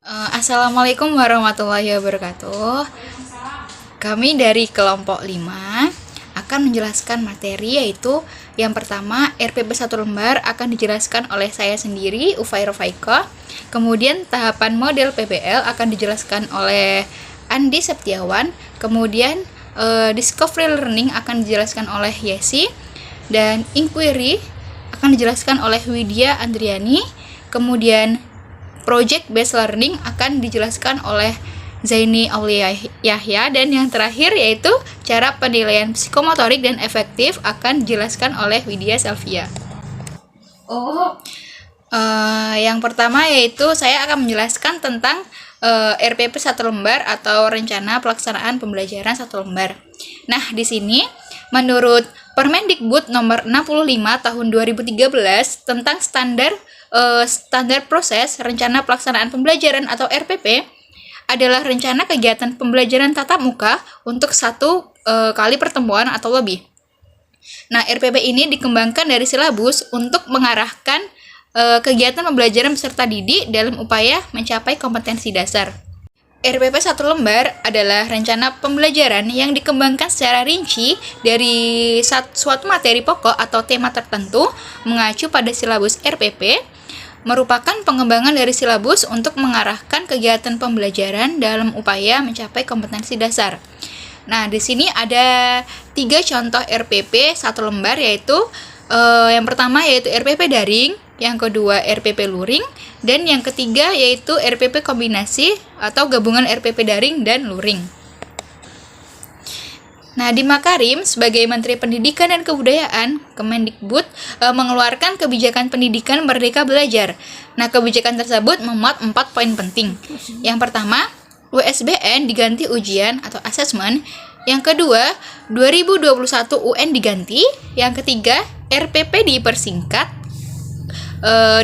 Assalamualaikum warahmatullahi wabarakatuh. Kami dari kelompok 5 akan menjelaskan materi, yaitu yang pertama RPP 1 lembar akan dijelaskan oleh saya sendiri, Ufairah Faiko. Kemudian tahapan model PBL akan dijelaskan oleh Andi Septiawan. Kemudian Discovery Learning akan dijelaskan oleh Yesi, dan Inquiry akan dijelaskan oleh Widya Andriani. Kemudian Project Based Learning akan dijelaskan oleh Zaini Aulia Yahya, dan yang terakhir yaitu cara penilaian psikomotorik dan efektif akan dijelaskan oleh Widya Selvia. Yang pertama yaitu saya akan menjelaskan tentang RPP 1 lembar atau rencana pelaksanaan pembelajaran 1 lembar. Nah, di sini menurut Permendikbud nomor 65 tahun 2013 tentang standar proses rencana pelaksanaan pembelajaran atau RPP adalah rencana kegiatan pembelajaran tatap muka untuk 1 kali pertemuan atau lebih. Nah, RPP ini dikembangkan dari silabus untuk mengarahkan kegiatan pembelajaran peserta didik dalam upaya mencapai kompetensi dasar. RPP 1 lembar adalah rencana pembelajaran yang dikembangkan secara rinci dari suatu materi pokok atau tema tertentu mengacu pada silabus RPP, merupakan pengembangan dari silabus untuk mengarahkan kegiatan pembelajaran dalam upaya mencapai kompetensi dasar. Nah, di sini ada 3 contoh RPP 1 lembar, yaitu yang pertama yaitu RPP daring, yang kedua RPP luring, dan yang ketiga yaitu RPP kombinasi atau gabungan RPP daring dan luring. Nah, di Makarim sebagai Menteri Pendidikan dan Kebudayaan, Kemendikbud mengeluarkan kebijakan pendidikan Merdeka Belajar. Nah, kebijakan tersebut memuat 4 poin penting. Yang pertama, USBN diganti ujian atau asesmen. Yang kedua, 2021 UN diganti. Yang ketiga, RPP dipersingkat.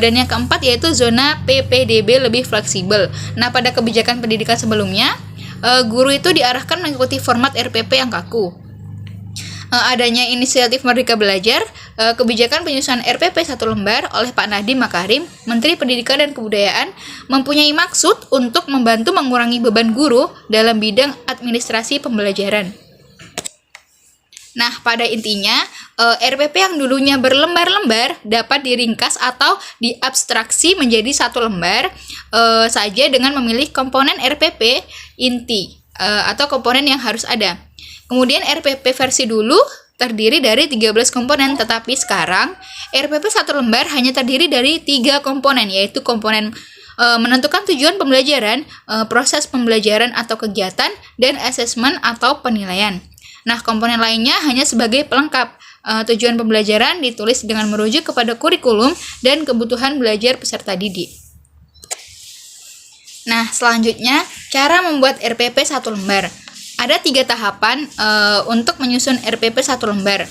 Dan yang keempat yaitu zona PPDB lebih fleksibel. Nah, pada kebijakan pendidikan sebelumnya, guru itu diarahkan mengikuti format RPP yang kaku. Adanya inisiatif Merdeka Belajar, kebijakan penyusunan RPP 1 lembar oleh Pak Nadiem Makarim, Menteri Pendidikan dan Kebudayaan, mempunyai maksud untuk membantu mengurangi beban guru dalam bidang administrasi pembelajaran. Nah, pada intinya, RPP yang dulunya berlembar-lembar dapat diringkas atau diabstraksi menjadi 1 lembar saja dengan memilih komponen RPP inti atau komponen yang harus ada. Kemudian RPP versi dulu terdiri dari 13 komponen, tetapi sekarang RPP 1 lembar hanya terdiri dari 3 komponen, yaitu komponen menentukan tujuan pembelajaran, proses pembelajaran atau kegiatan, dan asesmen atau penilaian. Nah, komponen lainnya hanya sebagai pelengkap. Tujuan pembelajaran ditulis dengan merujuk kepada kurikulum dan kebutuhan belajar peserta didik. Nah, selanjutnya cara membuat RPP 1 lembar. Ada 3 tahapan untuk menyusun RPP 1 lembar.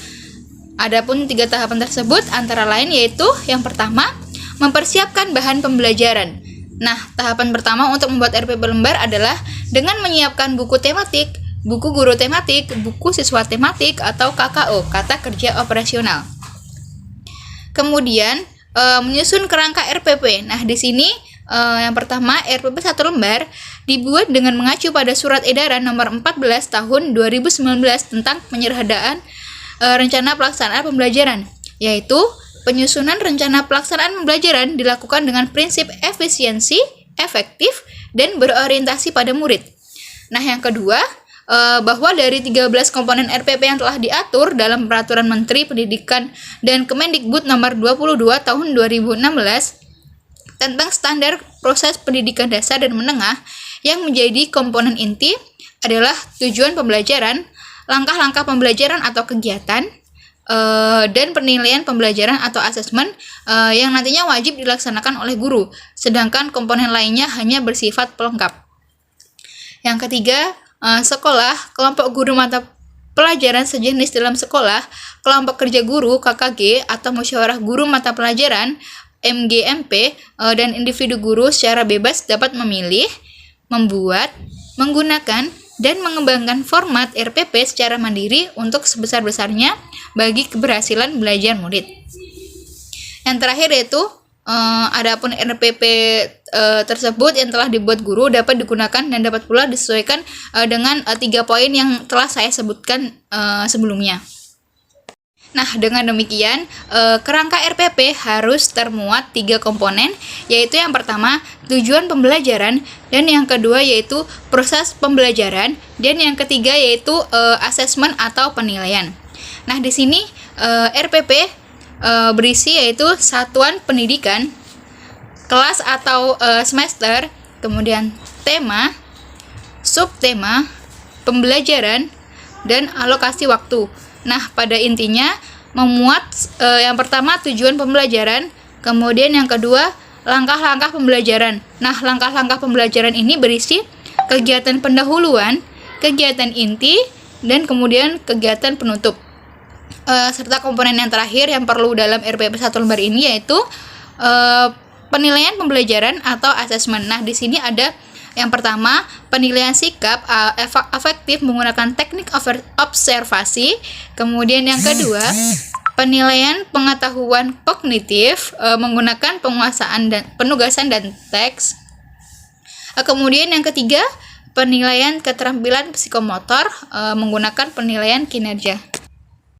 Adapun 3 tahapan tersebut antara lain yaitu yang pertama, mempersiapkan bahan pembelajaran. Nah, tahapan pertama untuk membuat RPP lembar adalah dengan menyiapkan buku tematik, buku guru tematik, buku siswa tematik atau KKO, kata kerja operasional. Kemudian menyusun kerangka RPP. Nah, di sini yang pertama RPP 1 lembar dibuat dengan mengacu pada Surat Edaran Nomor 14 Tahun 2019 tentang penyederhanaan rencana pelaksanaan pembelajaran, yaitu penyusunan rencana pelaksanaan pembelajaran dilakukan dengan prinsip efisiensi, efektif, dan berorientasi pada murid. Nah, yang kedua, bahwa dari 13 komponen RPP yang telah diatur dalam Peraturan Menteri Pendidikan dan Kemendikbud nomor 22 tahun 2016 tentang standar proses pendidikan dasar dan menengah, yang menjadi komponen inti adalah tujuan pembelajaran, langkah-langkah pembelajaran atau kegiatan, dan penilaian pembelajaran atau asesmen yang nantinya wajib dilaksanakan oleh guru, sedangkan komponen lainnya hanya bersifat pelengkap. Yang ketiga, sekolah, kelompok guru mata pelajaran sejenis dalam sekolah, kelompok kerja guru KKG atau musyawarah guru mata pelajaran MGMP, dan individu guru secara bebas dapat memilih, membuat, menggunakan, dan mengembangkan format RPP secara mandiri untuk sebesar-besarnya bagi keberhasilan belajar murid. Yang terakhir yaitu Adapun RPP tersebut yang telah dibuat guru dapat digunakan dan dapat pula disesuaikan dengan 3 poin yang telah saya sebutkan sebelumnya. Nah, dengan demikian, kerangka RPP harus termuat 3 komponen, yaitu yang pertama, tujuan pembelajaran, dan yang kedua yaitu proses pembelajaran, dan yang ketiga yaitu asesmen atau penilaian. Nah, di sini RPP berisi yaitu satuan pendidikan, kelas atau semester, kemudian tema, subtema, pembelajaran, dan alokasi waktu. Nah, pada intinya memuat yang pertama tujuan pembelajaran, kemudian yang kedua langkah-langkah pembelajaran. Nah, langkah-langkah pembelajaran ini berisi kegiatan pendahuluan, kegiatan inti, dan kemudian kegiatan penutup. Serta komponen yang terakhir yang perlu dalam RPP 1 lembar ini yaitu penilaian pembelajaran atau asesmen. Nah, di sini ada yang pertama, penilaian sikap afektif menggunakan teknik observasi. Kemudian yang kedua, penilaian pengetahuan kognitif menggunakan penguasaan dan penugasan dan teks. Kemudian yang ketiga, penilaian keterampilan psikomotor menggunakan penilaian kinerja.